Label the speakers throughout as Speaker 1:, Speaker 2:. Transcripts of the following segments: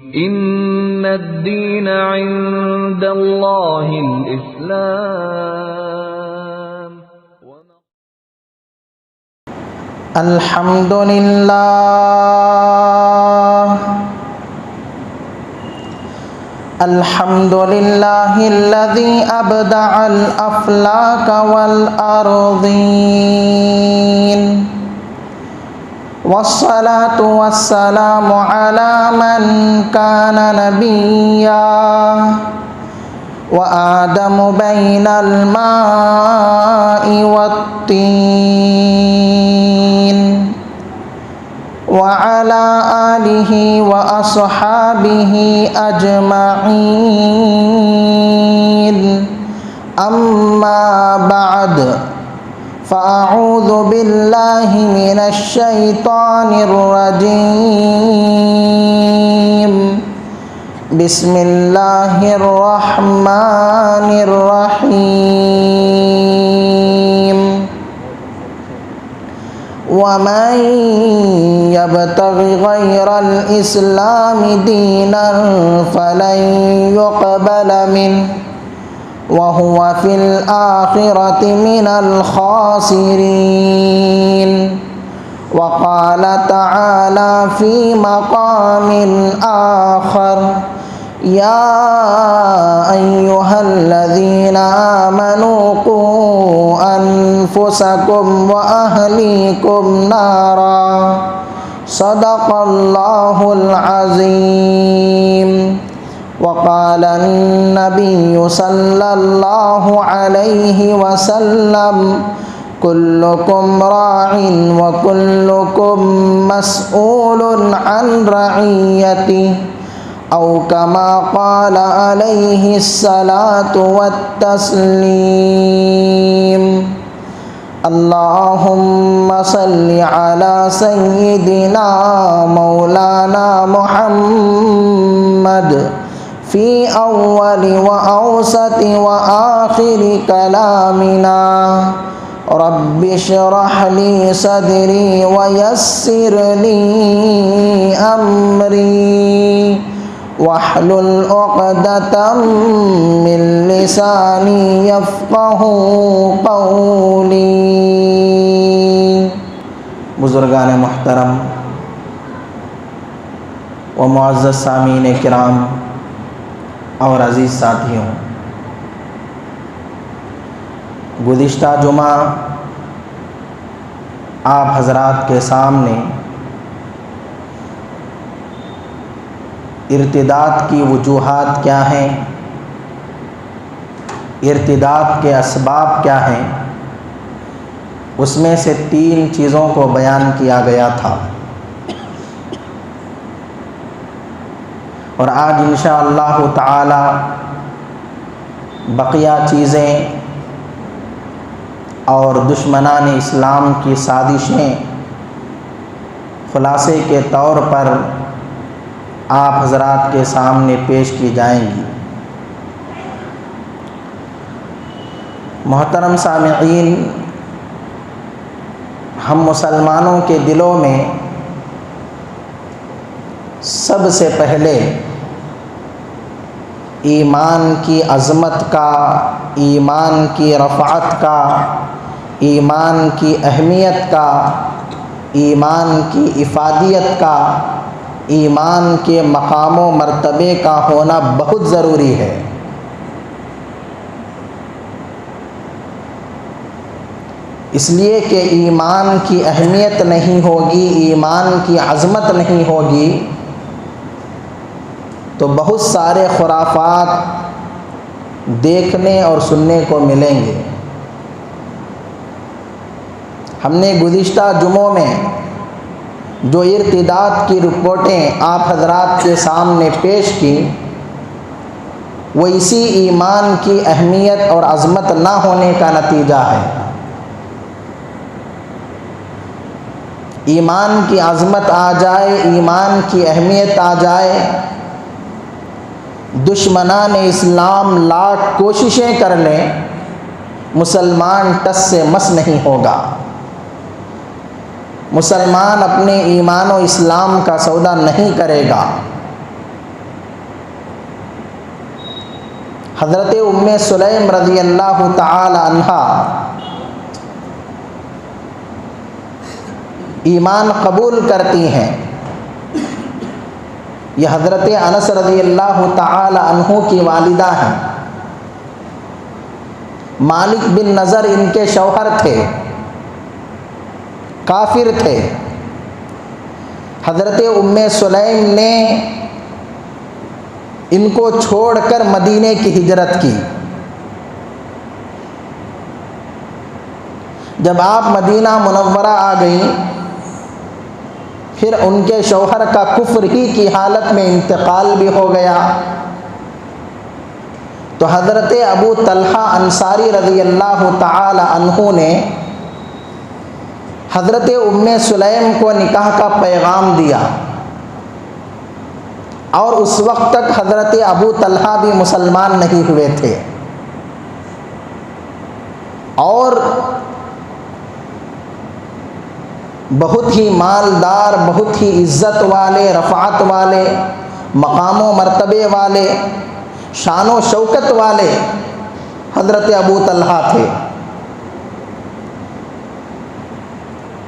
Speaker 1: इन्नद्दीन इंदल्लाहिल इस्लाम।
Speaker 2: अल्हम्दुलिल्लाहिल्लज़ी अबदअल अफ़लाक वल अर्ज़ीन वस्सलातु वस्सलामु अला मन कान नबिय्या व आदमु बैनल माइ वत्तीन व अला आलिहि व अस्हाबिहि अजमईन अम्मा बअद फ़अऊज़ु बिल्लाहि मिनश शैतानिर रजीम। बिस्मिल्लाहिर रहमानिर रहीम। वमन यब्तगि गैरल इस्लामि दीनन फलन युक़बल मिन्हु वहुवा फ़िल आख़िरति मिनल ख़ासिरीन। वक़ाल तआला फ़ी मक़ामिन आख़र या अय्युहल्लज़ीना आमनू क़ू अन्फ़ुसकुम व अहलीकुम नारा सदक़ल्लाहुल अज़ीम। वक़ाल अन्नबिय्यु सल्लल्लाहु अलैहि वसल्लम कुल्लुकुम राइन व कुल्लुकुम मस्ऊलुन अन रइयतिहि औ कमा क़ाल अलैहि सलातु वत्तस्लीम। अल्लाहुम्मा सल्लि अला सय्यिदिना मौलाना मुहम्मद फ़ी अव्वलि व औसति व आख़िरि कलामिना रब्बि श्रह ली सदरी व यस्सिर ली अम्री वहलुल उक़दतम मिन लिसानी यफ़क़हू क़ौली। बुज़ुर्गान मुहतरम व मुअज़्ज़ज़ सामीन किराम और अज़ीज़ साथियों, गुज़िश्ता जुमा आप हज़रात के सामने इर्तिदाद की वजूहात क्या हैं, इर्तिदाद के असबाब क्या हैं, उसमें से 3 चीज़ों को बयान किया गया था। और आज इंशाअल्लाह ताला बकिया चीज़ें और दुश्मनान इस्लाम की साजिशें खुलासे के तौर पर आप हज़रात के सामने पेश की जाएंगी। मोहतरम सामिईन, हम मुसलमानों के दिलों में सबसे पहले ईमान की अज़मत का, ईमान की रफ़ात का, ईमान की अहमियत का, ईमान की इफ़ादियत का, ईमान के मकाम व मर्तबे का होना बहुत ज़रूरी है। इसलिए कि ईमान की अहमियत नहीं होगी, ईमान की अज़मत नहीं होगी तो बहुत सारे खुराफात देखने और सुनने को मिलेंगे। हमने गुज़िश्ता जुमों में जो इर्तिदाद की रिपोर्टें आप हज़रात के सामने पेश की, वो इसी ईमान की अहमियत और अज़मत ना होने का नतीजा है। ईमान की अज़मत आ जाए, ईमान की अहमियत आ जाए, दुश्मनान इस्लाम लाख कोशिशें कर लें, मुसलमान टस से मस नहीं होगा। मुसलमान अपने ईमान और इस्लाम का सौदा नहीं करेगा। हज़रत उम्मे सुलैम रज़ियल्लाहु ताला अन्हा ईमान कबूल करती हैं। यह हज़रत अनस रज़ियल्लाहु ताला अन्हु की वालिदा हैं। मालिक बिन नज़र इनके शौहर थे, काफिर थे। हज़रत उम्मे सुलैम ने इनको छोड़कर मदीने की हिजरत की। जब आप मदीना मुनव्वरा आ गईं, फिर उनके शौहर का कुफ्र ही की हालत में इंतकाल भी हो गया। तो हज़रत अबू तलहा अंसारी रज़ियल्लाहु ताला अन्हु ने हज़रत उम्मे सुलैम को निकाह का पैगाम दिया। और उस वक्त तक हज़रत अबू तलहा भी मुसलमान नहीं हुए थे। और बहुत ही मालदार, बहुत ही इज़्ज़त वाले, रफ़ात वाले, मकामो मर्तबे वाले, शानो शौकत वाले हज़रत अबू तलहा थे।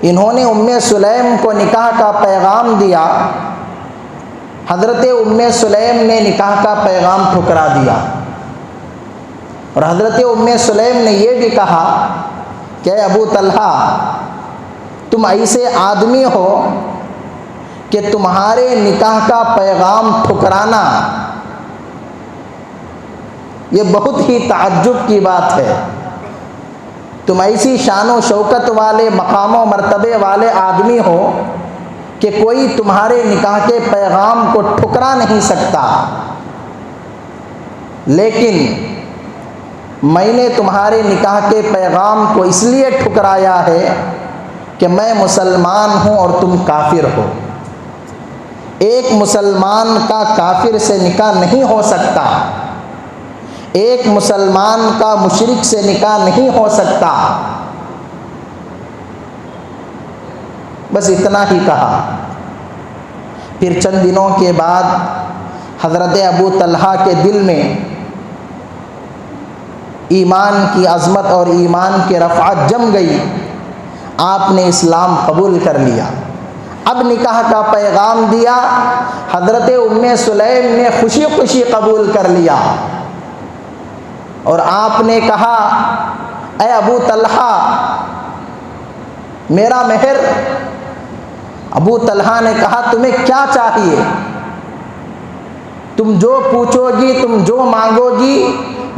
Speaker 2: इन्होंने उम्मे सुलैम को निकाह का पैगाम दिया। हज़रत उम्मे सुलैम ने निकाह का पैगाम ठुकरा दिया। और हज़रत उम्मे सुलैम ने यह भी कहा कि अबू तलहा, तुम ऐसे आदमी हो कि तुम्हारे निकाह का पैगाम ठुकराना ये बहुत ही ताज्जुब की बात है। तुम ऐसी शानो शौकत वाले, मकामो मर्तबे वाले आदमी हो कि कोई तुम्हारे निकाह के पैगाम को ठुकरा नहीं सकता। लेकिन मैंने तुम्हारे निकाह के पैगाम को इसलिए ठुकराया है कि मैं मुसलमान हूँ और तुम काफिर हो। एक मुसलमान का काफिर से निकाह नहीं हो सकता। एक मुसलमान का मुशरिक से निकाह नहीं हो सकता। बस इतना ही कहा। फिर चंद दिनों के बाद हज़रत अबू तलहा के दिल में ईमान की अज़मत और ईमान की रफ़ात जम गई। आपने इस्लाम कबूल कर लिया। अब निकाह का पैगाम दिया। हज़रत उम्मे सुलैम ने खुशी खुशी कबूल कर लिया। और आपने कहा, ऐ अबू तलहा, मेरा मेहर। अबू तलहा ने कहा, तुम्हें क्या चाहिए? तुम जो पूछोगी, तुम जो मांगोगी,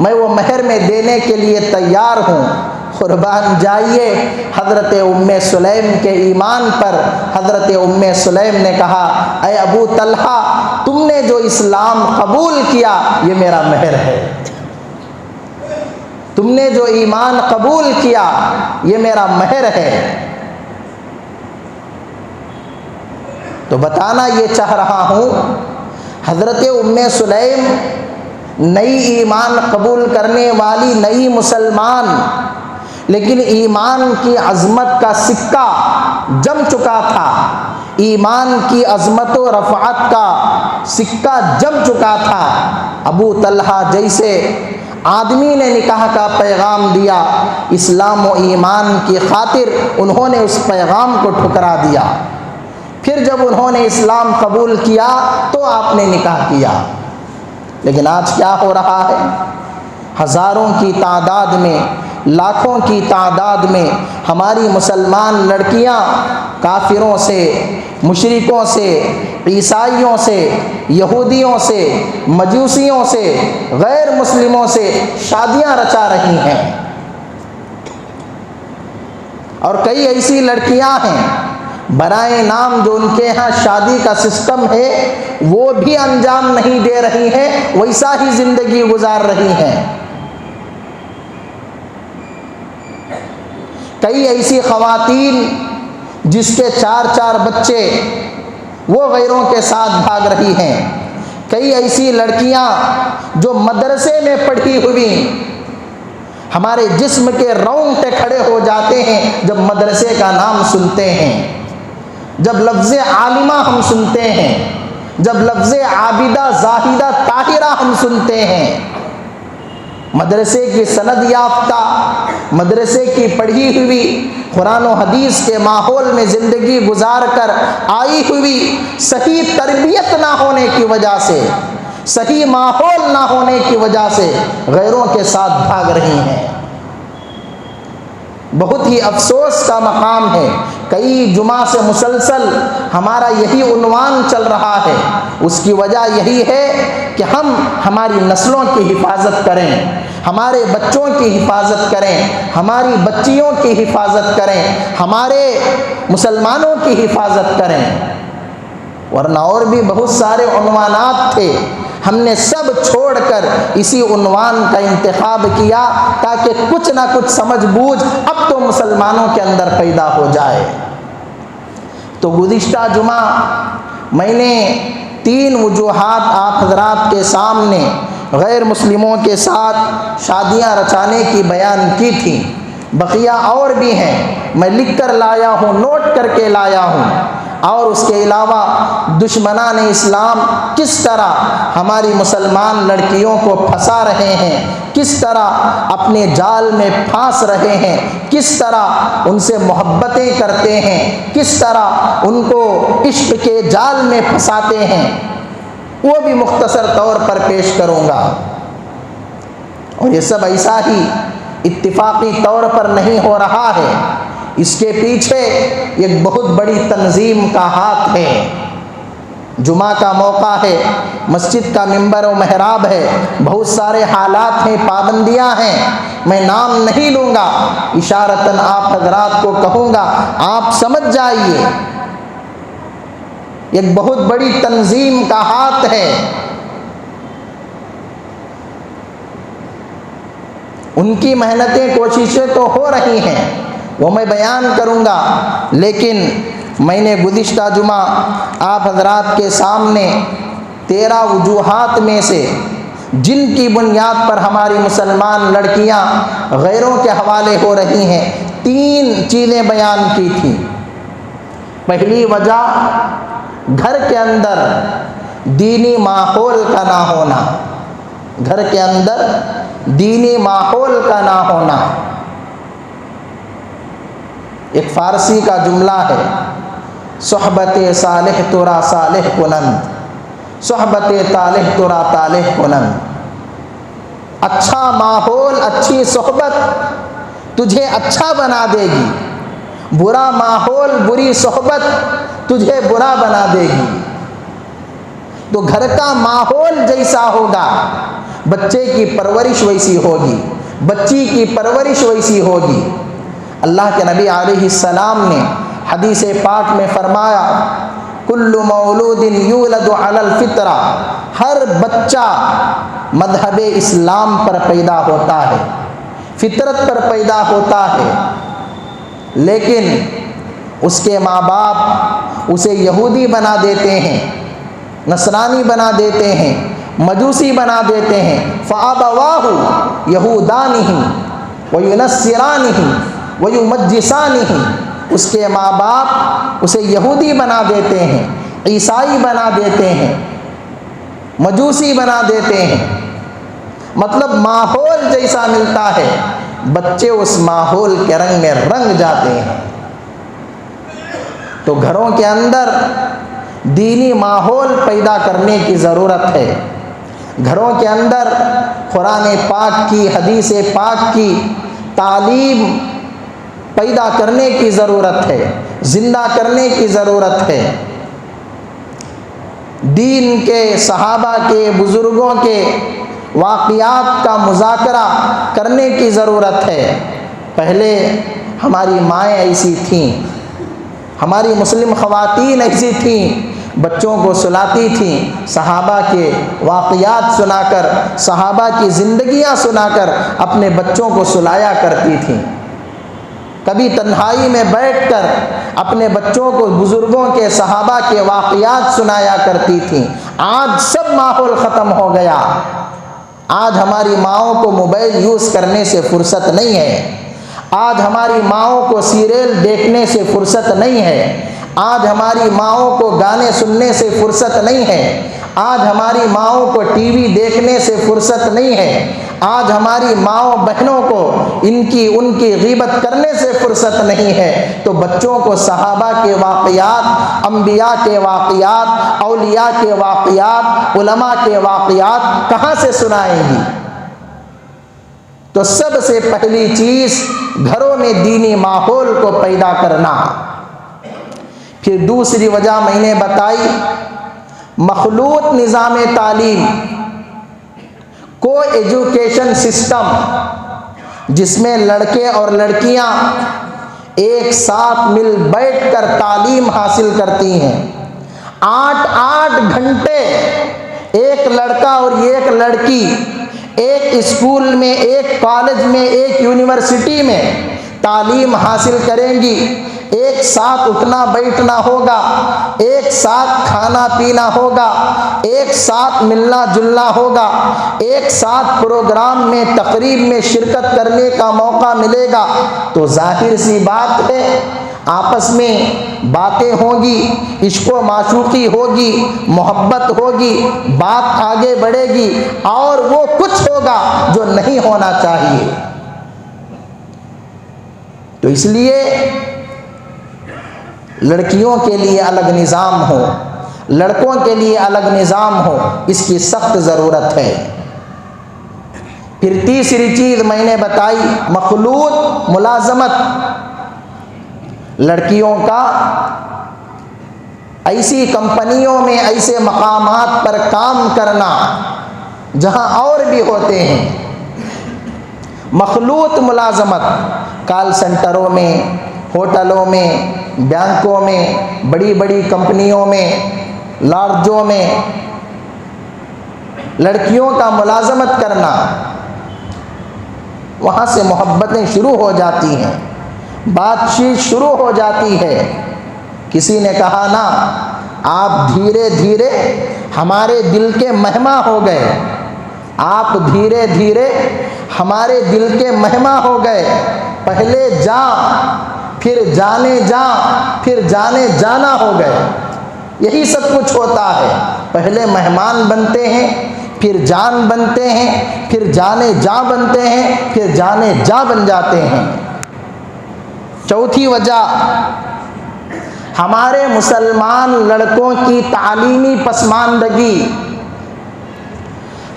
Speaker 2: मैं वो मेहर में देने के लिए तैयार हूँ। कुर्बान जाइए। हज़रत उम्मे सुलैम के ईमान पर हज़रत उम्मे सुलैम ने कहा, ऐ अबू तलहा, तुमने जो इस्लाम कबूल किया ये मेरा मेहर है। तुमने जो ईमान कबूल किया ये मेरा मेहर है। तो बताना ये चाह रहा हूँ, हज़रत उम्मे सुलैम नई ईमान कबूल करने वाली नई मुसलमान, लेकिन ईमान की अज़मत का सिक्का जम चुका था। ईमान की अज़मत व रफ़ात का सिक्का जम चुका था। अबू तलहा जैसे आदमी ने निकाह का पैगाम दिया, इस्लाम व ईमान की खातिर उन्होंने उस पैगाम को ठुकरा दिया। फिर जब उन्होंने इस्लाम कबूल किया तो आपने निकाह किया। लेकिन आज क्या हो रहा है? हज़ारों की तादाद में, लाखों की तादाद में हमारी मुसलमान लड़कियां काफिरों से, मुशरिकों से, ईसाइयों से, यहूदियों से, मजूसियों से, गैर मुस्लिमों से शादियां रचा रही हैं। और कई ऐसी लड़कियां हैं बराए नाम जो उनके यहाँ शादी का सिस्टम है वो भी अंजाम नहीं दे रही हैं, वैसा ही ज़िंदगी गुजार रही हैं। कई ऐसी ख़वातीन जिसके 4-4 बच्चे वो गैरों के साथ भाग रही हैं। कई ऐसी लड़कियां जो मदरसे में पढ़ी हुई, हमारे जिस्म के रोंगटे खड़े हो जाते हैं जब मदरसे का नाम सुनते हैं, जब लफ्ज़ आलिमा हम सुनते हैं, जब लफ्ज़ आबिदा, जाहिदा, ताहिरा हम सुनते हैं। मदरसे की सनद याफ्ता, मदरसे की पढ़ी हुई, कुरान और हदीस के माहौल में ज़िंदगी गुजार कर आई हुई, सही तरबियत ना होने की वजह से, सही माहौल ना होने की वजह से गैरों के साथ भाग रही हैं। बहुत ही अफसोस का मकाम है। कई जुमा से मुसलसल हमारा यही उन्वान चल रहा है। उसकी वजह यही है कि हम हमारी नस्लों की हिफाजत करें, हमारे बच्चों की हिफाजत करें, हमारी बच्चियों की हिफाजत करें, हमारे मुसलमानों की हिफाजत करें। वरना और भी बहुत सारे उन्वानात थे, हमने सब छोड़कर इसी उन्वान का इंतखाब किया ताकि कुछ ना कुछ समझ बूझ अब तो मुसलमानों के अंदर पैदा हो जाए। तो गुज़िश्ता जुमा मैंने 3 वजूहात आप हज़रात के सामने गैर मुस्लिमों के साथ शादियां रचाने की बयान की थी। बकिया और भी हैं, मैं लिख कर लाया हूँ, नोट करके लाया हूँ। और उसके अलावा दुश्मनान इस्लाम किस तरह हमारी मुसलमान लड़कियों को फंसा रहे हैं, किस तरह अपने जाल में फांस रहे हैं, किस तरह उनसे मोहब्बतें करते हैं, किस तरह उनको इश्क के जाल में फंसाते हैं, वो भी मुख्तसर तौर पर पेश करूँगा। और ये सब ऐसा ही इत्तिफाकी तौर पर नहीं हो रहा है, इसके पीछे एक बहुत बड़ी तंजीम का हाथ है। जुमा का मौका है, मस्जिद का मिंबर और महराब है, बहुत सारे हालात हैं, पाबंदियां हैं, मैं नाम नहीं लूँगा, इशारतन आप हजरात को कहूँगा, आप समझ जाइए। एक बहुत बड़ी तंजीम का हाथ है। उनकी मेहनतें कोशिशें तो हो रही हैं, वो मैं बयान करूँगा, लेकिन मैंने गुज़िश्ता जुमा आप हज़रात के सामने 13 वजूहात में से जिनकी बुनियाद पर हमारी मुसलमान लड़कियां गैरों के हवाले हो रही हैं, 3 चीज़ें बयान की थी। पहली वजह घर के अंदर दीनी माहौल का ना होना, घर के अंदर दीनी माहौल का ना होना। एक फ़ारसी का जुमला है, सोहबत सालेह तुरा सालेह कुनंद, सोहबत तालेह तुरा तालेह कुनंद। अच्छा माहौल, अच्छी सोहबत तुझे अच्छा बना देगी, बुरा माहौल, बुरी सोहबत तुझे बुरा बना देगी। तो घर का माहौल जैसा होगा, बच्चे की परवरिश वैसी होगी, बच्ची की परवरिश वैसी होगी। अल्लाह के नबी अलैहिस्सलाम ने हदीस पाक में फरमाया, कुल्लु मौलूदिन यूलदु अलल फितरा, हर बच्चा मज़हब इस्लाम पर पैदा होता है, फितरत पर पैदा होता है। लेकिन उसके माँ बाप उसे यहूदी बना देते हैं, नसरानी बना देते हैं, मजूसी बना देते हैं। फ़अबवाहु यहूदानिही व युनस्सिरानिही व युमज्जिसानिही, उसके माँ बाप उसे यहूदी बना देते हैं, ईसाई बना देते हैं, मजूसी बना देते हैं। मतलब माहौल जैसा मिलता है, बच्चे उस माहौल के रंग में रंग जाते हैं। तो घरों के अंदर दीनी माहौल पैदा करने की ज़रूरत है। घरों के अंदर कुरान पाक की, हदीस पाक की तालीम पैदा करने की ज़रूरत है, ज़िंदा करने की ज़रूरत है। दीन के, सहाबा के, बुज़ुर्गों के वाक़ियात का मुज़ाकरा करने की ज़रूरत है। पहले हमारी माएँ ऐसी थीं, हमारी मुस्लिम ख़वातीन ऐसी थीं, बच्चों को सुलाती थीं, सहाबा के वाक़ियात सुनाकर, सहाबा की ज़िंदगियाँ सुनाकर अपने बच्चों को सुलाया करती थीं। कभी तन्हाई में बैठकर अपने बच्चों को बुज़ुर्गों के, सहाबा के वाक़ियात सुनाया करती थीं। आज सब माहौल ख़त्म हो गया। आज हमारी माओं को मोबाइल यूज़ करने से फ़ुर्सत नहीं है, आज हमारी माओं को सीरियल देखने से फ़ुर्सत नहीं है, आज हमारी माओं को गाने सुनने से फ़ुर्सत नहीं है, आज हमारी माओं को टीवी देखने से फ़ुर्सत नहीं है, आज हमारी माओ बहनों को इनकी उनकी गीबत करने से फुर्सत नहीं है, तो बच्चों को सहाबा के वाक़यात, अंबिया के वाक़यात, औलिया के वाक़यात, उलमा के वाक़यात कहाँ से सुनाएंगी? तो सबसे पहली चीज़ घरों में दीनी माहौल को पैदा करना। फिर दूसरी वजह मैंने बताई, मखलूत निज़ाम तालीम, को एजुकेशन सिस्टम, जिसमें लड़के और लड़कियां एक साथ मिल बैठकर तालीम हासिल करती हैं। 8-8 घंटे एक लड़का और एक लड़की एक स्कूल में, एक कॉलेज में, एक यूनिवर्सिटी में तालीम हासिल करेंगी। एक साथ उठना बैठना होगा, एक साथ खाना पीना होगा, एक साथ मिलना जुलना होगा, एक साथ प्रोग्राम में, तकरीब में शिरकत करने का मौका मिलेगा। तो जाहिर सी बात है आपस में बातें होगी, इश्को माशूकी होगी, मोहब्बत होगी, बात आगे बढ़ेगी और वो कुछ होगा जो नहीं होना चाहिए। तो इसलिए लड़कियों के लिए अलग निज़ाम हो, लड़कों के लिए अलग निज़ाम हो, इसकी सख्त ज़रूरत है। फिर तीसरी चीज़ मैंने बताई, मखलूत मुलाजमत, लड़कियों का ऐसी कंपनियों में, ऐसे मकामात पर काम करना जहां और भी होते हैं। मखलूत मुलाजमत, कॉल सेंटरों में, होटलों में, बैंकों में, बड़ी बड़ी कंपनियों में, लॉर्जों में लड़कियों का मुलाजमत करना, वहाँ से मोहब्बतें शुरू हो जाती हैं, बातचीत शुरू हो जाती है। किसी ने कहा ना, आप धीरे धीरे हमारे दिल के मेहमान हो गए, आप धीरे धीरे हमारे दिल के मेहमान हो गए। पहले जा, फिर जाने जा, फिर जाने जाना हो गए। यही सब कुछ होता है, पहले मेहमान बनते हैं, फिर जान बनते हैं, फिर जाने जा बनते हैं, फिर जाने जा बन जाते हैं। चौथी वजह, हमारे मुसलमान लड़कों की तालीमी पसमानदगी,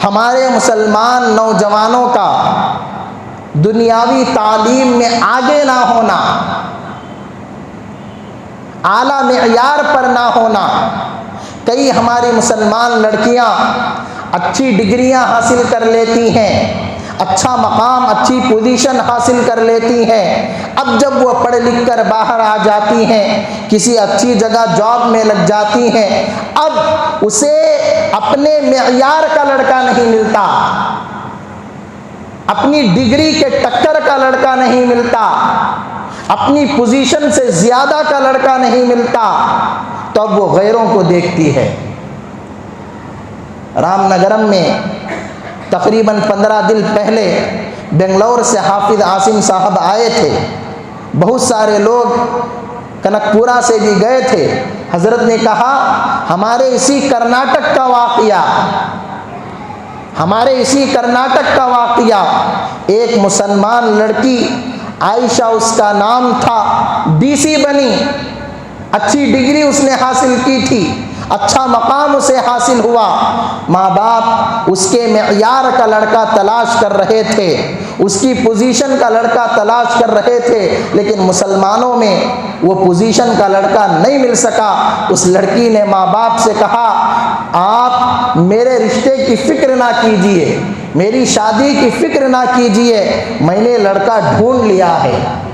Speaker 2: हमारे मुसलमान नौजवानों का दुनियावी तालीम में आगे ना होना, आला मेयार पर ना होना। कई हमारी मुसलमान लड़कियां अच्छी डिग्रियां हासिल कर लेती हैं, अच्छा मकाम, अच्छी पोजीशन हासिल कर लेती हैं। अब जब वो पढ़ लिख कर बाहर आ जाती हैं, किसी अच्छी जगह जॉब में लग जाती हैं, अब उसे अपने मेयार का लड़का नहीं मिलता, अपनी डिग्री के टक्कर का लड़का नहीं मिलता, अपनी पोजीशन से ज़्यादा का लड़का नहीं मिलता, तो अब वो गैरों को देखती है। रामनगरम में तकरीबन 15 दिन पहले बेंगलोर से हाफिज आसिम साहब आए थे। बहुत सारे लोग कनकपुरा से भी गए थे। हज़रत ने कहा, हमारे इसी कर्नाटक का वाक़या, हमारे इसी कर्नाटक का वाक़या, एक मुसलमान लड़की आयशा उसका नाम था, डीसी बनी, अच्छी डिग्री उसने हासिल की थी, अच्छा मकाम उसे हासिल हुआ। माँ बाप उसके मेयार का लड़का तलाश कर रहे थे, उसकी पोजीशन का लड़का तलाश कर रहे थे, लेकिन मुसलमानों में वो पोजीशन का लड़का नहीं मिल सका। उस लड़की ने माँ बाप से कहा, आप मेरे रिश्ते की फ़िक्र ना कीजिए, मेरी शादी की फ़िक्र ना कीजिए, मैंने लड़का ढूंढ लिया है,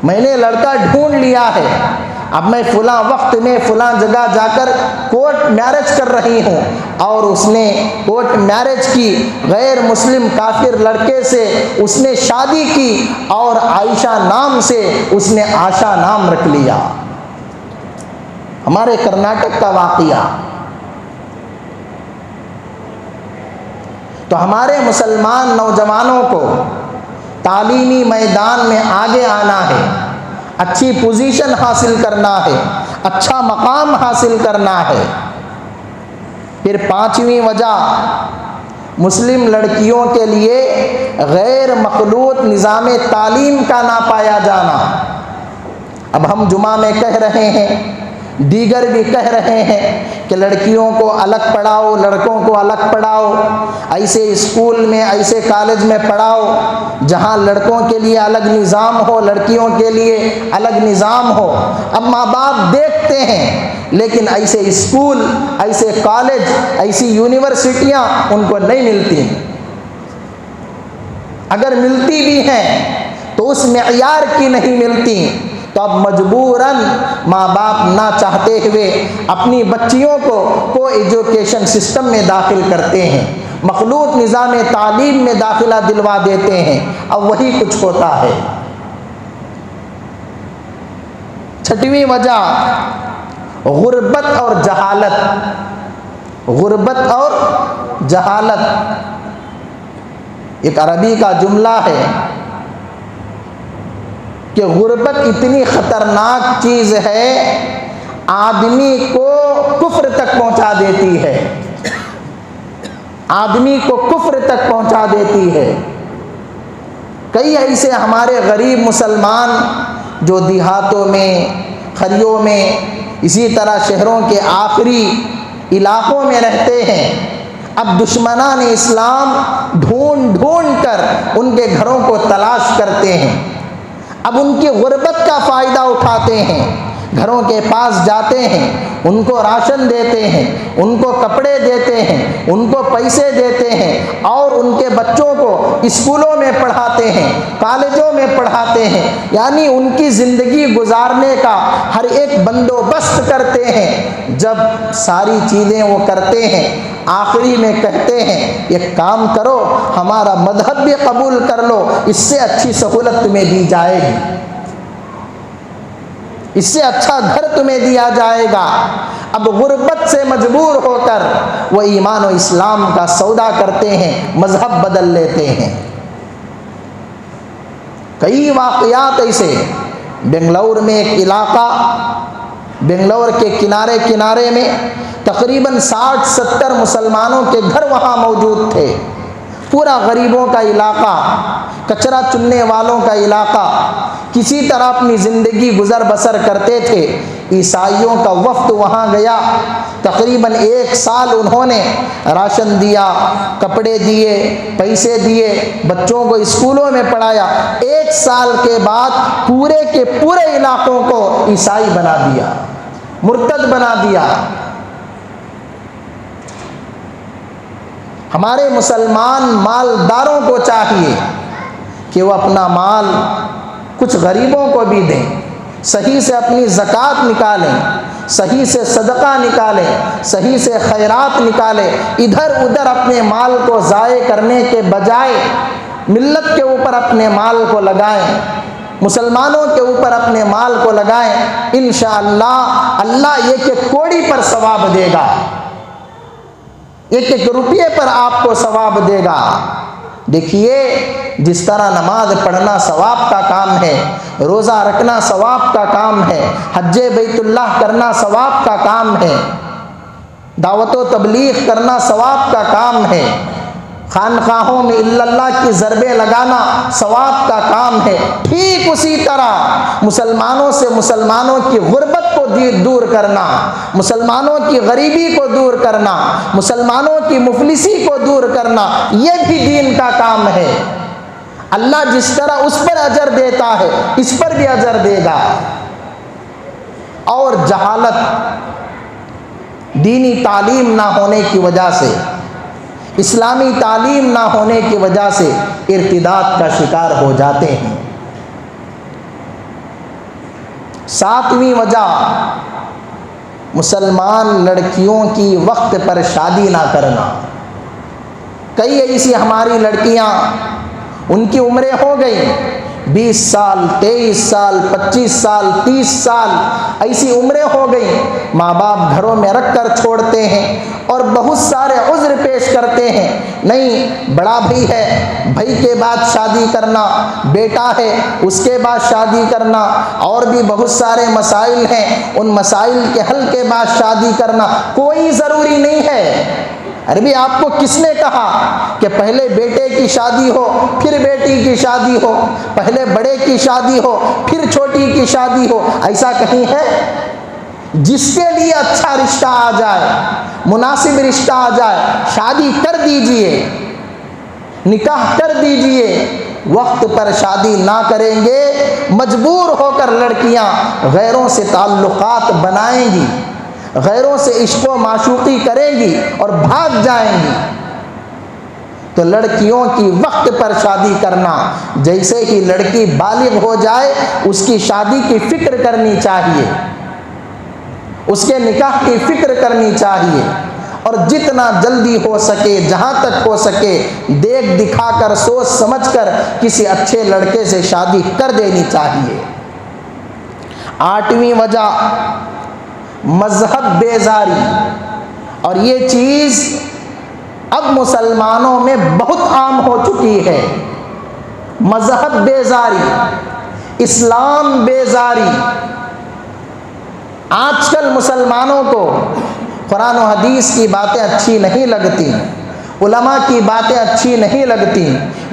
Speaker 2: मैंने लड़का ढूंढ लिया है। अब मैं फ़ुला वक्त में फ़ुला जगह जाकर कोर्ट मैरिज कर रही हूँ। और उसने कोर्ट मैरिज की, गैर मुस्लिम काफिर लड़के से उसने शादी की और आयशा नाम से उसने आशा नाम रख लिया। हमारे कर्नाटक का वाक़या। तो हमारे मुसलमान नौजवानों को तालीमी मैदान में आगे आना है, अच्छी पोजीशन हासिल करना है, अच्छा मकाम हासिल करना है। फिर 5वीं वजह, मुस्लिम लड़कियों के लिए गैर मखलूत निज़ाम तालीम का ना पाया जाना। अब हम जुमा में कह रहे हैं, दीगर भी कह रहे हैं कि लड़कियों को अलग पढ़ाओ, लड़कों को अलग पढ़ाओ, ऐसे स्कूल में, ऐसे कॉलेज में पढ़ाओ जहां लड़कों के लिए अलग निज़ाम हो, लड़कियों के लिए अलग निज़ाम हो। अब माँ बाप देखते हैं, लेकिन ऐसे स्कूल, ऐसे कॉलेज, ऐसी यूनिवर्सिटियां उनको नहीं मिलती। अगर मिलती भी हैं तो उस मेयार की नहीं मिलती। तो अब मजबूरन माँ बाप ना चाहते हुए अपनी बच्चियों को एजुकेशन सिस्टम में दाखिल करते हैं, मखलूत निज़ाम तालीम में दाखिला दिलवा देते हैं। अब वही कुछ होता है। छठवीं वजह गुर्बत और जहालत। गुर्बत और जहालत एक अरबी का जुमला है कि गुर्बत इतनी ख़तरनाक चीज़ है, आदमी को कुफ्र तक पहुंचा देती है, आदमी को कुफ्र तक पहुंचा देती है। कई ऐसे हमारे गरीब मुसलमान जो देहातों में, खरियों में, इसी तरह शहरों के आखिरी इलाकों में रहते हैं, अब दुश्मनान इस्लाम ढूंढ ढूंढ कर उनके घरों को तलाश करते हैं। अब उनकी गुर्बत का फ़ायदा उठाते हैं, घरों के पास जाते हैं, उनको राशन देते हैं, उनको कपड़े देते हैं, उनको पैसे देते हैं और उनके बच्चों को स्कूलों में पढ़ाते हैं, कॉलेजों में पढ़ाते हैं, यानी उनकी ज़िंदगी गुजारने का हर एक बंदोबस्त करते हैं। जब सारी चीज़ें वो करते हैं, आखिरी में कहते हैं एक काम करो, हमारा मजहब भी कबूल कर लो, इससे अच्छी सहूलत तुम्हें दी जाएगी, इससे अच्छा घर तुम्हें दिया जाएगा। अब गुर्बत से मजबूर होकर वो ईमान और इस्लाम का सौदा करते हैं, मजहब बदल लेते हैं। कई वाक़यात ऐसे, बेंगलुरु में एक इलाका, बेंगलुरु के किनारे किनारे में तकरीबन 60-70 मुसलमानों के घर वहाँ मौजूद थे। पूरा गरीबों का इलाका, कचरा चुनने वालों का इलाका, किसी तरह अपनी ज़िंदगी गुजर बसर करते थे। ईसाइयों का वफ्द वहाँ गया, तकरीबन 1 साल उन्होंने राशन दिया, कपड़े दिए, पैसे दिए, बच्चों को स्कूलों में पढ़ाया। 1 साल के बाद पूरे के पूरे इलाकों को ईसाई बना दिया, मुर्तद बना दिया। हमारे मुसलमान मालदारों को चाहिए कि वो अपना माल कुछ गरीबों को भी दें, सही से अपनी ज़कात निकालें, सही से सदका निकालें, सही से खैरात निकालें। इधर उधर अपने माल को ज़ाये करने के बजाय मिल्लत के ऊपर अपने माल को लगाएं, मुसलमानों के ऊपर अपने माल को लगाएं। इंशाअल्लाह अल्लाह एक कौड़ी पर सवाब देगा, एक रुपये पर आपको सवाब देगा। देखिए, जिस तरह नमाज पढ़ना सवाब का काम है, रोज़ा रखना सवाब का काम है, हज्जे बैतुल्लाह करना सवाब का काम है, दावत व तबलीग करना सवाब का काम है, खानकाहों में इल्लल्लाह की ज़रबें लगाना सवाब का काम है। ठीक उसी तरह मुसलमानों से मुसलमानों की गुर्बत को दूर करना, मुसलमानों की गरीबी को दूर करना, मुसलमानों की मुफलिसी को दूर करना, यह भी दीन का काम है। अल्लाह जिस तरह उस पर अजर देता है, इस पर भी अजर देगा। और जहालत, दीनी तालीम ना होने की वजह से, इस्लामी तालीम ना होने की वजह से इर्तिदाद का शिकार हो जाते हैं। 7वीं वजह, मुसलमान लड़कियों की वक्त पर शादी ना करना। कई ऐसी हमारी लड़कियां, उनकी उम्रें हो गई 20 साल, 23 साल, 25 साल, 30 साल, ऐसी उम्रें हो गई, माँ बाप घरों में रख कर छोड़ते हैं और बहुत सारे उज़्र पेश करते हैं। नहीं, बड़ा भाई है, भाई के बाद शादी करना, बेटा है उसके बाद शादी करना, और भी बहुत सारे मसाइल हैं, उन मसाइल के हल के बाद शादी करना कोई ज़रूरी नहीं है। अरे भी आपको किसने कहा कि पहले बेटे की शादी हो फिर बेटी की शादी हो, पहले बड़े की शादी हो फिर छोटी की शादी हो? ऐसा कहीं है? जिसके लिए अच्छा रिश्ता आ जाए, मुनासिब रिश्ता आ जाए, शादी कर दीजिए, निकाह कर दीजिए। वक्त पर शादी ना करेंगे, मजबूर होकर लड़कियां गैरों से ताल्लुकात बनाएंगी, गैरों से इश्क़ो माशूक़ी करेंगी और भाग जाएंगी। तो लड़कियों की वक्त पर शादी करना, जैसे ही लड़की बालिग हो जाए उसकी शादी की फ़िक्र करनी चाहिए, उसके निकाह की फ़िक्र करनी चाहिए, और जितना जल्दी हो सके, जहाँ तक हो सके, देख दिखाकर सोच समझकर किसी अच्छे लड़के से शादी कर देनी चाहिए। 8वीं वजह मज़हब बेजारी, और ये चीज़ अब मुसलमानों में बहुत आम हो चुकी है। मज़हब बेजारी, इस्लाम बेजारी। आजकल मुसलमानों को कुरान और हदीस की बातें अच्छी नहीं लगती, उलमा की बातें अच्छी नहीं लगती,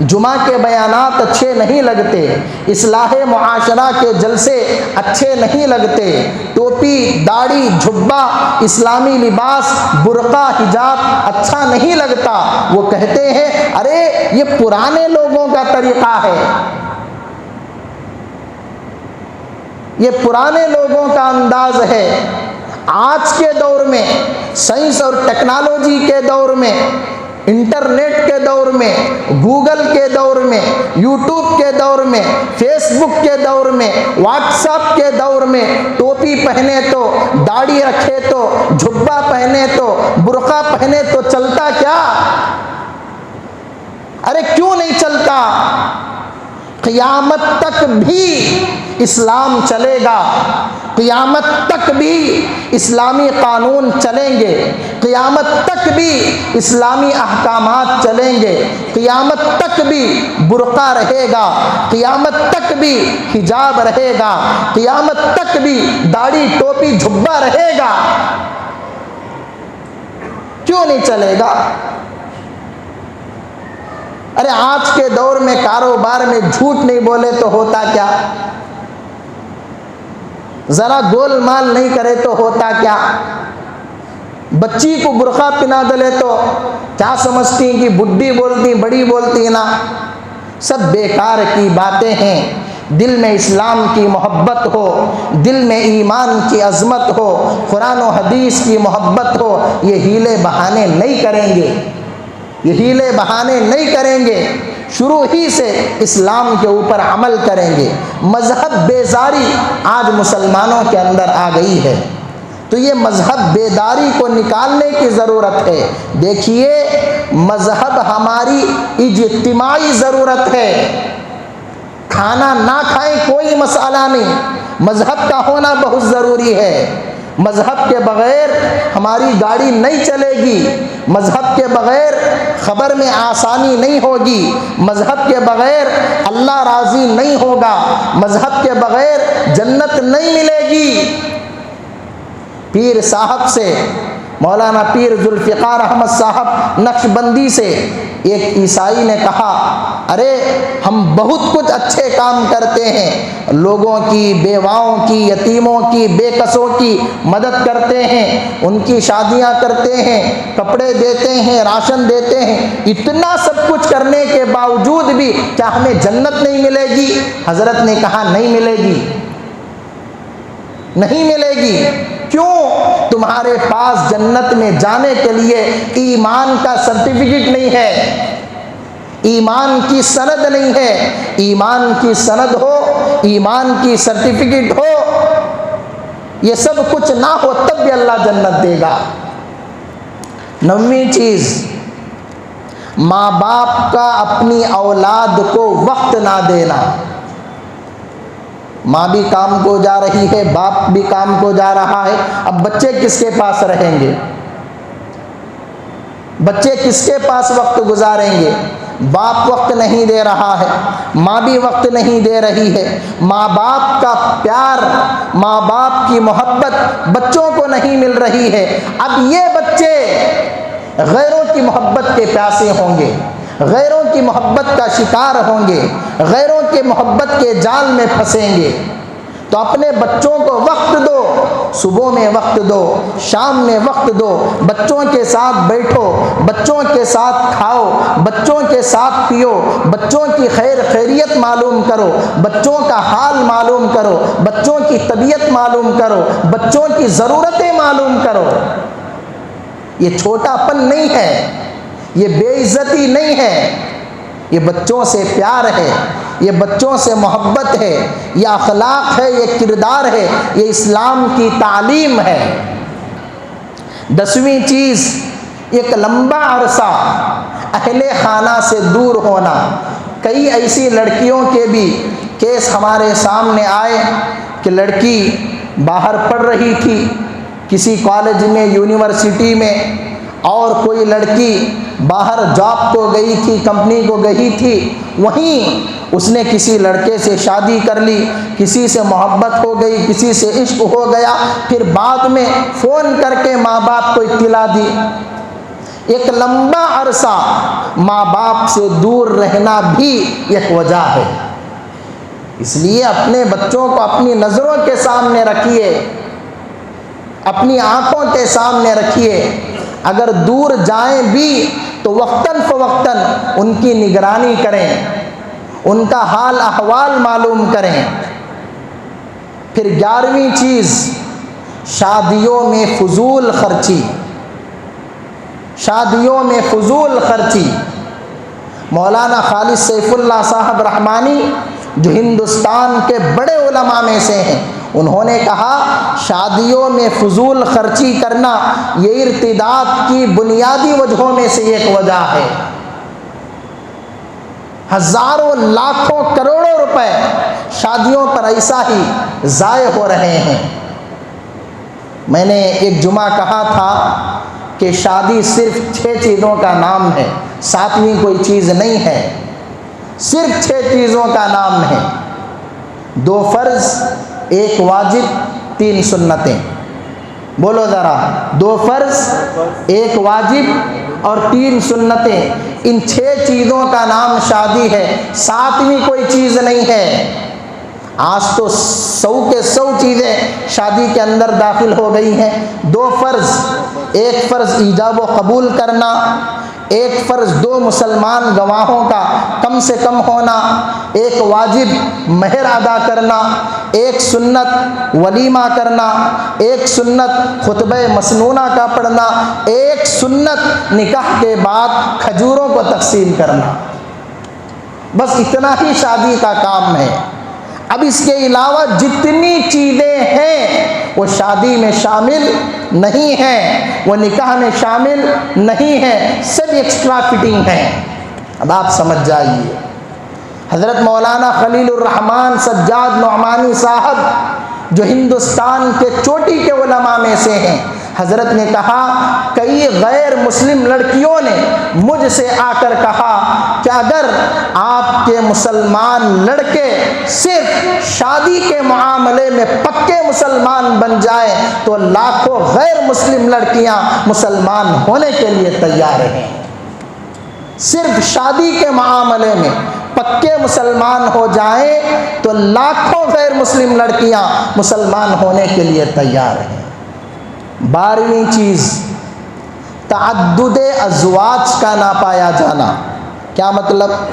Speaker 2: जुमा के बयानात अच्छे नहीं लगते, इस्लाहे मुआशरा के जलसे अच्छे नहीं लगते, टोपी, दाढ़ी, झुब्बा, इस्लामी लिबास, बुर्का, हिजाब अच्छा नहीं लगता। वो कहते हैं अरे ये पुराने लोगों का तरीक़ा है, ये पुराने लोगों का अंदाज है। आज के दौर में, साइंस और टेक्नोलॉजी के दौर में, इंटरनेट के दौर में, गूगल के दौर में, यूट्यूब के दौर में, फेसबुक के दौर में, व्हाट्सएप के दौर में, टोपी पहने तो, दाढ़ी रखे तो, झुब्बा पहने तो, बुर्का पहने तो चलता क्या? अरे क्यों नहीं चलता? क़यामत तक भी इस्लाम चलेगा, क़यामत तक भी इस्लामी कानून चलेंगे, क़यामत तक भी इस्लामी अहकामात चलेंगे, क़यामत तक भी बुर्का रहेगा, क़यामत तक भी हिजाब रहेगा, क़यामत तक भी दाढ़ी, टोपी, झुब्बा रहेगा। क्यों नहीं चलेगा? अरे आज के दौर में कारोबार में झूठ नहीं बोले तो होता क्या? ज़रा गोलमाल नहीं करे तो होता क्या? बच्ची को बुर्का पिना दले तो क्या समझती कि बुढ़ी बोलती, बड़ी बोलती ना? सब बेकार की बातें हैं। दिल में इस्लाम की मोहब्बत हो, दिल में ईमान की अज़मत हो, कुरान और हदीस की मोहब्बत हो, ये हीले बहाने नहीं करेंगे, ये हीले बहाने नहीं करेंगे, शुरू ही से इस्लाम के ऊपर अमल करेंगे। मज़हब बेजारी आज मुसलमानों के अंदर आ गई है, तो ये मज़हब बेदारी को निकालने की ज़रूरत है। देखिए, मज़हब हमारी इज्तिमाई ज़रूरत है। खाना ना खाएं कोई मसाला नहीं, मज़हब का होना बहुत ज़रूरी है। मज़हब के बग़ैर हमारी गाड़ी नहीं चलेगी, मज़हब के बग़ैर ख़बर में आसानी नहीं होगी, मज़हब के बग़ैर अल्लाह राज़ी नहीं होगा, मज़हब के बग़ैर जन्नत नहीं मिलेगी। पीर साहब से, मौलाना पीर ज़ुल्फ़िकार अहमद साहब नक्शबंदी से एक ईसाई ने कहा, अरे हम बहुत कुछ अच्छे काम करते हैं, लोगों की, बेवाओं की, यतीमों की, बेकसों की मदद करते हैं, उनकी शादियां करते हैं, कपड़े देते हैं, राशन देते हैं, इतना सब कुछ करने के बावजूद भी क्या हमें जन्नत नहीं मिलेगी? हज़रत ने कहा नहीं मिलेगी, नहीं मिलेगी। क्यों? तुम्हारे पास जन्नत में जाने के लिए ईमान का सर्टिफिकेट नहीं है, ईमान की सनद नहीं है। ईमान की सनद हो, ईमान की सर्टिफिकेट हो, ये सब कुछ ना हो तब भी अल्लाह जन्नत देगा। 9वीं चीज़, माँ बाप का अपनी औलाद को वक्त ना देना। माँ भी काम को जा रही है, बाप भी काम को जा रहा है, अब बच्चे किसके पास रहेंगे? बच्चे किसके पास वक्त गुजारेंगे? बाप वक्त नहीं दे रहा है, माँ भी वक्त नहीं दे रही है। माँ बाप का प्यार, माँ बाप की मोहब्बत बच्चों को नहीं मिल रही है। अब ये बच्चे गैरों की मोहब्बत के प्यासे होंगे, गैरों की मोहब्बत का शिकार होंगे, गैरों के मोहब्बत के जाल में फंसेंगे। तो अपने बच्चों को वक्त दो, सुबह में वक्त दो, शाम में वक्त दो, बच्चों के साथ बैठो, बच्चों के साथ खाओ, बच्चों के साथ पियो, बच्चों की खैर खैरियत मालूम करो, बच्चों का हाल मालूम करो, बच्चों की तबीयत मालूम करो, बच्चों की ज़रूरतें मालूम करो। ये छोटापन नहीं है, ये बेइज्जती नहीं है, ये बच्चों से प्यार है, ये बच्चों से मोहब्बत है, ये अखलाक है, ये किरदार है, ये इस्लाम की तालीम है। 10वीं चीज़, एक लंबा अरसा अहले खाना से दूर होना। कई ऐसी लड़कियों के भी केस हमारे सामने आए कि लड़की बाहर पढ़ रही थी किसी कॉलेज में, यूनिवर्सिटी में, और कोई लड़की बाहर जॉब को गई थी, कंपनी को गई थी, वहीं उसने किसी लड़के से शादी कर ली, किसी से मोहब्बत हो गई, किसी से इश्क हो गया, फिर बाद में फ़ोन करके माँ बाप को इत्तला दी। एक लंबा अरसा माँ बाप से दूर रहना भी एक वजह है। इसलिए अपने बच्चों को अपनी नज़रों के सामने रखिए, अपनी आँखों के सामने रखिए। अगर दूर जाएं भी तो वक्तन फ़वक्तन उनकी निगरानी करें, उनका हाल अहवाल मालूम करें। फिर 11वीं चीज़, शादियों में फजूल खर्ची। शादियों में फजूल खर्ची। मौलाना खालिद सैफुल्लाह साहब रहमानी, जो हिंदुस्तान के बड़े उलमा में से हैं, उन्होंने कहा शादियों में फजूल खर्ची करना ये इर्तिदाद की बुनियादी वजहों में से एक वजह है। हज़ारों लाखों करोड़ों रुपए शादियों पर ऐसा ही ज़ाय हो रहे हैं। मैंने एक जुमा कहा था कि शादी सिर्फ 6 चीज़ों का नाम है, 7वीं कोई चीज़ नहीं है। सिर्फ 6 चीज़ों का नाम है, 2 फ़र्ज़, 1 वाजिब, 3 सुन्नतें। बोलो ज़रा, 2 फ़र्ज़, 1 वाजिब और 3 सुन्नतें। इन 6 चीज़ों का नाम शादी है, 7वीं कोई चीज़ नहीं है। आज तो 100 के 100 चीज़ें शादी के अंदर दाखिल हो गई हैं। 2 फ़र्ज़, 1 फ़र्ज़ ईजाब व कबूल करना, 1 फ़र्ज़ 2 मुसलमान गवाहों का कम से कम होना, 1 वाजिब महर अदा करना, 1 सुन्नत वलीमा करना, 1 सुन्नत खुतबे मसनूना का पढ़ना, 1 सुन्नत निकाह के बाद खजूरों को तकसीम करना। बस इतना ही शादी का काम है। अब इसके अलावा जितनी चीज़ें हैं वो शादी में शामिल नहीं हैं, वो निकाह में शामिल नहीं हैं, सब एक्स्ट्रा फिटिंग हैं। अब आप समझ जाइए। हज़रत मौलाना खलीलुर रहमान सज्जाद नौमानी साहब, जो हिंदुस्तान के चोटी के उलमा में से हैं, हज़रत ने कहा, कई गैर मुस्लिम लड़कियों ने मुझसे आकर कहा कि अगर आपके मुसलमान लड़के सिर्फ शादी के मामले में पक्के मुसलमान बन जाए तो लाखों गैर मुस्लिम लड़कियां मुसलमान होने के लिए तैयार हैं। सिर्फ शादी के मामले में पक्के मुसलमान हो जाएं तो लाखों गैर मुस्लिम लड़कियां मुसलमान होने के लिए तैयार हैं। 12वीं चीज़, तअद्दुदे अज़वाज का ना पाया जाना। क्या मतलब?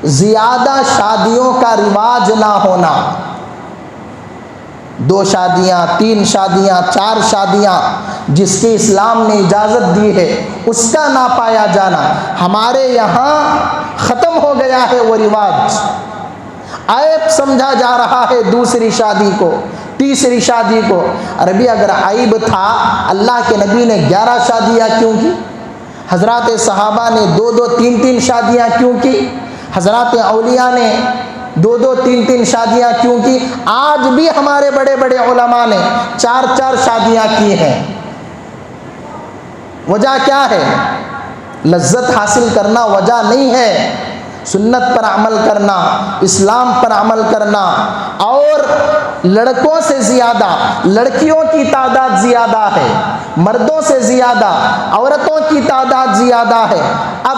Speaker 2: ज़्यादा शादियों का रिवाज ना होना। 2 शादियाँ, 3 शादियाँ, 4 शादियाँ जिसकी इस्लाम ने इजाज़त दी है, उसका ना पाया जाना। हमारे यहाँ ख़त्म हो गया है वो रिवाज। ऐब समझा जा रहा है दूसरी शादी को, तीसरी शादी को। अरबी अगर ऐब था, अल्लाह के नबी ने 11 शादियाँ क्यों की? हज़रात सहाबा ने 2-2, 3-3 शादियाँ क्यों की? हज़रात औलिया ने 2-2, 3-3 शादियाँ क्यों की? आज भी हमारे बड़े बड़े उलमा ने 4-4 शादियाँ की हैं। वजह क्या है? लज्जत हासिल करना वजह नहीं है। सुन्नत पर अमल करना, इस्लाम पर अमल करना, और लड़कों से ज़्यादा लड़कियों की तादाद ज़्यादा है। मर्दों से ज़्यादा औरतों की तादाद ज़्यादा है। अब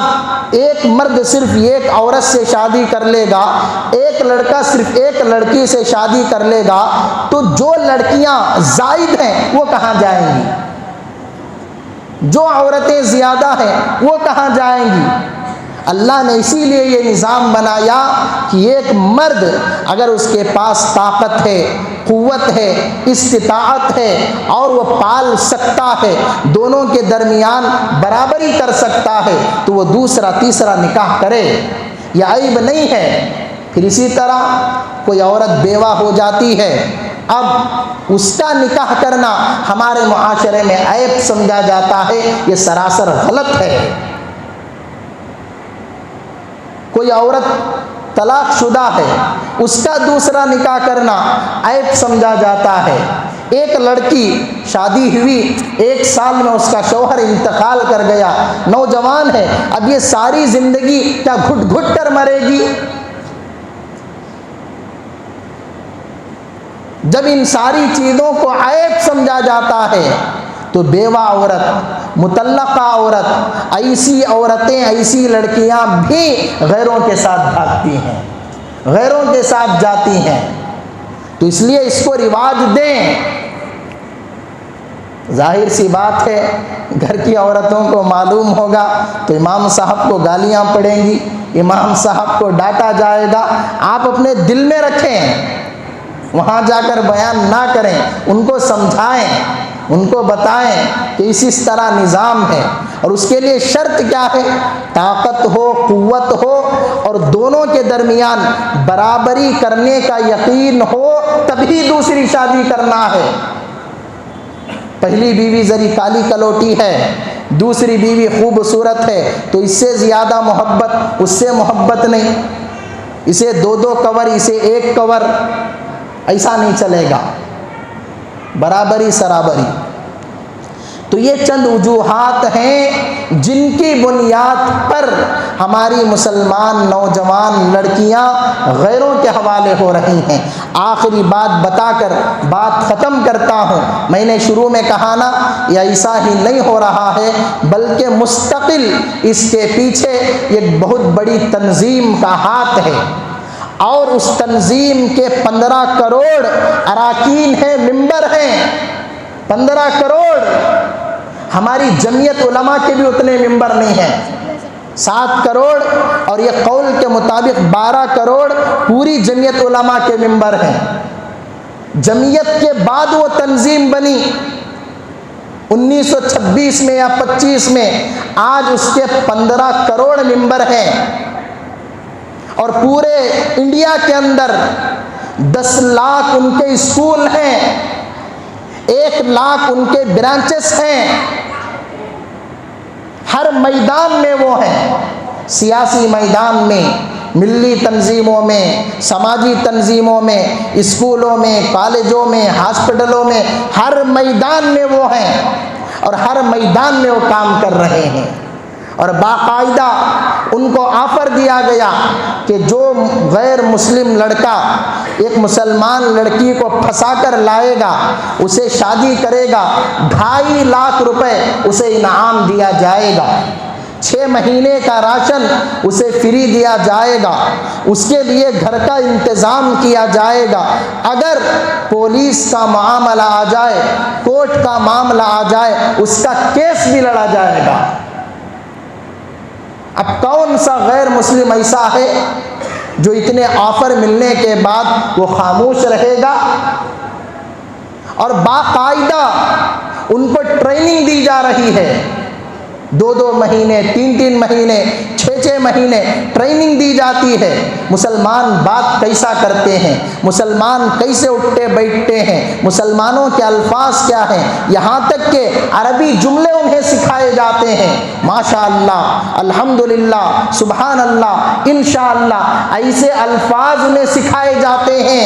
Speaker 2: एक मर्द सिर्फ एक औरत से शादी कर लेगा, एक लड़का सिर्फ एक लड़की से शादी कर लेगा, तो जो लड़कियां जायद हैं वो कहाँ जाएंगी? जो औरतें ज़्यादा हैं वो कहाँ जाएंगी? अल्लाह ने इसीलिए ये निज़ाम बनाया कि एक मर्द अगर उसके पास ताकत है, क़ुव्वत है, इस्तिताअत है और वो पाल सकता है, दोनों के दरमियान बराबरी कर सकता है, तो वो दूसरा तीसरा निकाह करे, यह ऐब नहीं है। फिर इसी तरह कोई औरत बेवा हो जाती है, अब उसका निकाह करना हमारे मुआशरे में ऐब समझा जाता है, ये सरासर गलत है। कोई औरत तलाकशुदा है, उसका दूसरा निकाह करना ऐब समझा जाता है। एक लड़की शादी हुई, 1 साल में उसका शौहर इंतकाल कर गया, नौजवान है, अब ये सारी जिंदगी क्या घुट घुट कर मरेगी? जब इन सारी चीज़ों को ऐब समझा जाता है तो बेवा औरत, मुतल्लका औरत, ऐसी औरतें, ऐसी लड़कियां भी गैरों के साथ भागती हैं, गैरों के साथ जाती हैं। तो इसलिए इसको रिवाज दें। जाहिर सी बात है, घर की औरतों को मालूम होगा तो इमाम साहब को गालियां पड़ेंगी, इमाम साहब को डांटा जाएगा। आप अपने दिल में रखें, वहाँ जाकर बयान ना करें, उनको समझाएं, उनको बताएं कि इस तरह निज़ाम है। और उसके लिए शर्त क्या है? ताकत हो, क़ुव्वत हो और दोनों के दरमियान बराबरी करने का यकीन हो, तभी दूसरी शादी करना है। पहली बीवी जरी काली कलोटी है, दूसरी बीवी खूबसूरत है, तो इससे ज़्यादा मोहब्बत, उससे मोहब्बत नहीं। इसे 2-2 कवर, इसे 1 कवर, ऐसा नहीं चलेगा, बराबरी सराबरी। तो ये चंद वजूहात हैं जिनकी बुनियाद पर हमारी मुसलमान नौजवान लड़कियां गैरों के हवाले हो रही हैं। आखिरी बात बताकर बात ख़त्म करता हूँ। मैंने शुरू में कहा ना, ये ऐसा ही नहीं हो रहा है, बल्कि मुस्तकिल इसके पीछे एक बहुत बड़ी तंजीम का हाथ है और उस तंजीम के 15 करोड़ अराकीन हैं, मेंबर हैं। 15 करोड़। हमारी जमीयत उलमा के भी उतने मेंबर नहीं हैं, 7 करोड़, और ये कौल के मुताबिक 12 करोड़ पूरी जमीयत उलमा के मेंबर हैं। जमीयत के बाद वो तंजीम बनी 1926 में या 25 में, आज उसके 15 करोड़ मेंबर हैं और पूरे इंडिया के अंदर 10 लाख उनके स्कूल हैं, 1 लाख उनके ब्रांचेस हैं। हर मैदान में वो हैं, सियासी मैदान में, मिली तंजीमों में, समाजी तंजीमों में, स्कूलों में, कॉलेजों में, हॉस्पिटलों में, हर मैदान में वो हैं और हर मैदान में वो काम कर रहे हैं। और बाकायदा उनको ऑफ़र दिया गया कि जो गैर मुस्लिम लड़का एक मुसलमान लड़की को फंसाकर लाएगा, उसे शादी करेगा, 2.5 लाख रुपए उसे इनाम दिया जाएगा, 6 महीने का राशन उसे फ्री दिया जाएगा, उसके लिए घर का इंतज़ाम किया जाएगा। अगर पुलिस का मामला आ जाए, कोर्ट का मामला आ जाए, उसका केस भी लड़ा जाएगा। अब कौन सा गैर मुस्लिम ऐसा है जो इतने ऑफर मिलने के बाद वो खामोश रहेगा? और बाकायदा उनको ट्रेनिंग दी जा रही है, 2-2 महीने, 3-3 महीने, 6-6 महीने ट्रेनिंग दी जाती है। मुसलमान बात कैसा करते हैं, मुसलमान कैसे उठते बैठते हैं, मुसलमानों के अल्फाज क्या हैं, यहाँ तक के अरबी जुमले उन्हें सिखाए जाते हैं। माशाअल्लाह, अल्हम्दुलिल्लाह, सुबहान अल्लाह, इंशाअल्लाह, ऐसे अल्फाज उन्हें सिखाए जाते हैं,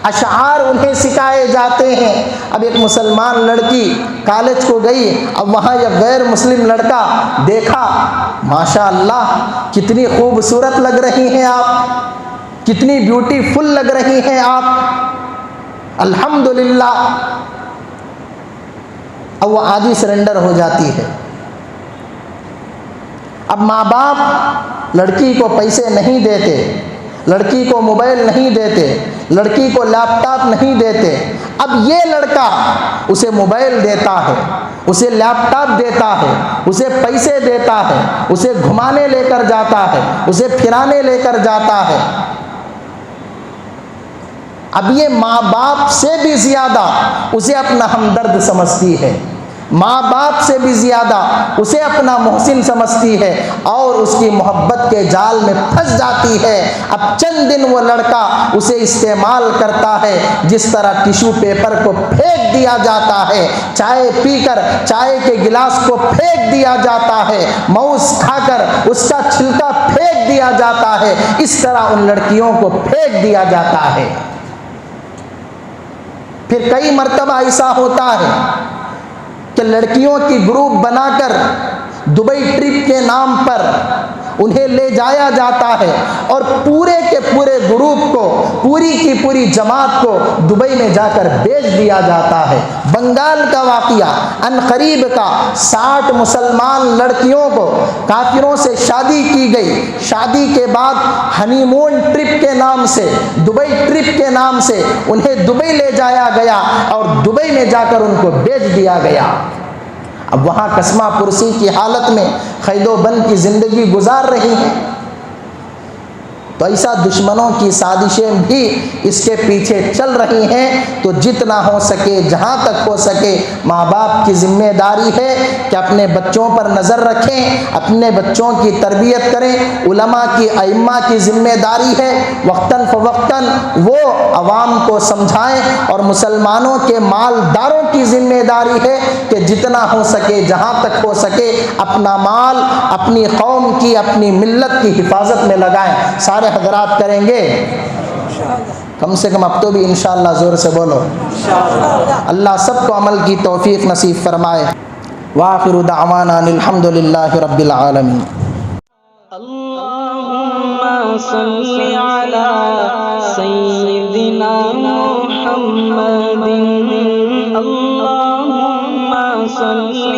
Speaker 2: अशआर उन्हें सिखाए जाते हैं। अब एक मुसलमान लड़की कॉलेज को गई, अब वहाँ एक गैर मुस्लिम लड़का देखा, माशाअल्लाह कितनी खूबसूरत लग रही हैं आप, कितनी ब्यूटीफुल लग रही हैं आप, अल्हम्दुलिल्लाह। अब वो आधी सरेंडर हो जाती है। अब माँ बाप लड़की को पैसे नहीं देते, लड़की को मोबाइल नहीं देते, लड़की को लैपटॉप नहीं देते। अब ये लड़का उसे मोबाइल देता है, उसे लैपटॉप देता है, उसे पैसे देता है, उसे घुमाने लेकर जाता है, उसे फिराने लेकर जाता है। अब ये माँ बाप से भी ज़्यादा उसे अपना हमदर्द समझती है, माँ बाप से भी ज़्यादा उसे अपना मोहसिन समझती है और उसकी मोहब्बत के जाल में फंस जाती है। अब चंद दिन वो लड़का उसे इस्तेमाल करता है जिस तरह टिश्यू पेपर को फेंक दिया जाता है, चाय पीकर चाय के गिलास को फेंक दिया जाता है, मांस खाकर उसका छिलका फेंक दिया जाता है, इस तरह उन लड़कियों को फेंक दिया जाता है। फिर कई मर्तबा ऐसा होता है कि लड़कियों की ग्रुप बनाकर दुबई ट्रिप के नाम पर उन्हें ले जाया जाता है और पूरे के पूरे ग्रुप को, पूरी की पूरी जमात को दुबई में जाकर बेच दिया जाता है। बंगाल का वाक़या अनकरीब का 60 मुसलमान लड़कियों को काफिरों से शादी की गई, शादी के बाद हनीमून ट्रिप के नाम से, दुबई ट्रिप के नाम से उन्हें दुबई ले जाया गया और दुबई में जाकर उनको बेच दिया गया। अब वहाँ कसमा पुरसी की हालत में खैदो बंद की ज़िंदगी गुजार रही हैं। तो ऐसा दुश्मनों की साजिशें भी इसके पीछे चल रही हैं। तो जितना हो सके, जहाँ तक हो सके, माँ बाप की जिम्मेदारी है कि अपने बच्चों पर नज़र रखें, अपने बच्चों की तरबियत करें। उलमा की, अइम्मा की जिम्मेदारी है वक्तन फ़वक्तन वो अवाम को समझाएं और मुसलमानों के मालदारों की जिम्मेदारी है कि जितना हो सके, जहाँ तक हो सके, अपना माल अपनी कौम की, अपनी मिल्लत की हिफाजत में लगाएं। सारे हजरात करेंगे कम से कम, अब तो भी इंशाअल्लाह ज़ोर से बोलो। अल्लाह सबको अमल की तौफीक नसीब फरमाए। वाखिरु दावाना अल्हम्दुलिल्लाहि रब्बिल आलमीन।
Speaker 1: अल्लाहुम्मा सल्लि अला सय्यिदिना मुहम्मदिन। अल्लाहुम्मा सल्लि